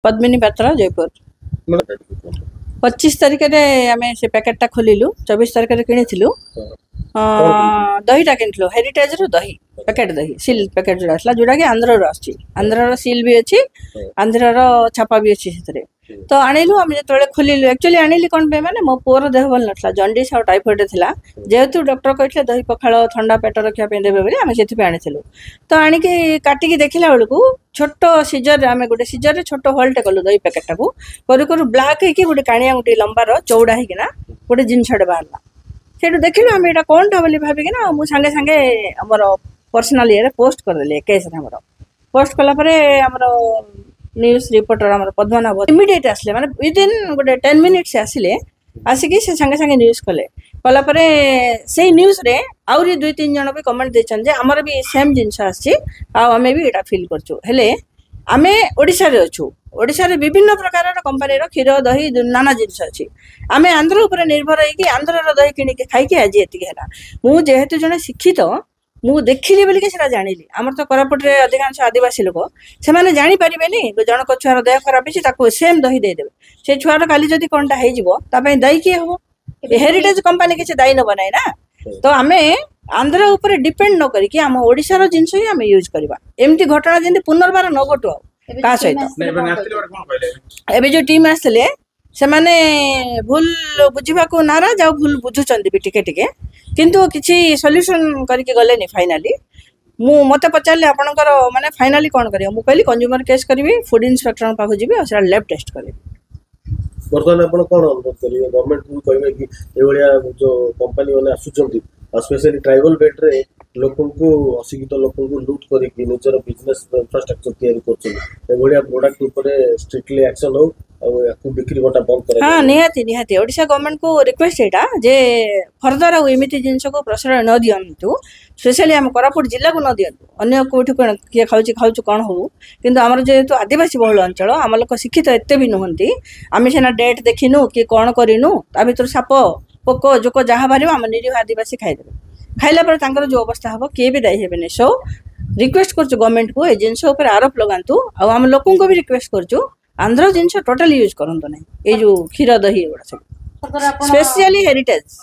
पद्मिनी पात्र जयपुर 25 तारिख आम से पैकेटा खोलु 24 तारिख किणु दहीटा किणु हेरिटेज रू दही पैकेट दही सिल पैकेट जोड़ा आसला जोड़ा कि आंध्र आंध्र सिल भी अच्छी आंध्र छापा भी अच्छी से तो आणिलु आम जो खोलु एक्चुअली आणिली कौन पे माने मो पुअर देह भल ना जंडिस और टाइफॉइड थिला जेहेतु डॉक्टर कहते दही पखाल ठंडा पेट रखा देवे बोली आम से आनीलु तो आणिकी काटिकी देखला बेलू छोट सीजर आम गोटे सीजर छोट हॉलटे कलु दही पैकेटा को करू ब्लाक है गोटे काणिया गोटे लंबार चौड़ा होना गोटे जिनसटे बाहरला से देखिलु आम यहाँ कौन टा बोली भाविकिना मुझे सांगे सांगे आमर पर्सनाल ये पोस्ट करदेली केस पोस्ट कलापर आमर न्यूज रिपोर्टर आमर पद्मनाभ इमिडिएट आसले माने विदिन गोटे 10 मिनिट्स आसिले आसिकी से सांगे सांगे न्यूज कले कलापर से न्यूज रे आउरी 2-3 जन भी कमेंट देछन जे हमर भी सेम जिंस आछि आ हमें भी एटा फील करछु हेले आमे ओडिसा रे अछु ओडिसा रे विभिन्न प्रकार कंपनी रो क्षीर दही नाना जिंस अछि आमे आंध्र ऊपर निर्भर है कि आंध्र रो दही किनि के खाई के आज एति हैला मु जेहेतु जने शिक्षित मु देखिली बोली के सेरा जानिली हमर तो कोरापुट रे अधिकांश आदिवासी लोक से माने जानि परिबेनी जनक छुआर देह खराब अछि ताको सेम दही दे देबे से छुआर काली जदी कोनटा हेइ जिवो ता पय दही के हो हेरिटेज कंपनी के दाई न बनाई ना तो आमे आंध्र ऊपर डिपेंड न करी कि हम ओडिसा रो जिंस ही हम यूज करबा एमती घटना जेंति पुनर्बार न घटो का सहित एबे जो टीम आसले से माने भूल बुझिबा को नाराज आ भूल बुझुचंदी भी टिके टिके किंतु किछि सॉल्यूशन करके गले नि फाइनली मु मते पचारले आपनकर माने फाइनली कोन करियो मु कहली कंज्यूमर केस करबी फूड इंस्पेक्टर पाखु जिबी और सेरा लैब टेस्ट करबी वर्तमान आपण कोन अनुरोध करिवे गवर्नमेंट को कहबे कि एवलिया जो कंपनी वाले आसुचंती स्पेशली ट्राइबल बेल्ट रे लोकन को अशिक्षित लोकन को लूट करी कि निजर बिजनेस इंफ्रास्ट्रक्चर तैयारी करछन एवलिया प्रोडक्ट ऊपर स्ट्रिक्टली एक्शन हो और याकू बिक्री बटा बंद करे हां निहाती निहाती ओडिसा गवर्नमेंट को रिक्वेस्ट एटा जे फर्दर आ एमिति जिंस को प्रसार न दियंतु स्पेशली हम कोरापुट जिल्ला को न दियंतु अन्य कोठी के खाउची कोन हो किंतु हमर जेहेतु आदिवासी बहुल अंचल हम लोक शिक्षित एते भी नहंती आमे सेना डेट देखिनु कि कोन करिनु ता भीतर साप पोको जोको जहा बारिबो हम निरीह आदिवासी खाइ देबे खाइला पर तांकर जो अवस्था हबो के भी दाई हेबे ने सो रिक्वेस्ट करछु गवर्नमेंट को ए जिंस ऊपर आरोप लगांतु आ हम लोकन को भी रिक्वेस्ट करछु आंध्र जिनस टोटल यूज करंतो नै ए जो क्षीर दही एवडा सब स्पेशली हेरिटेज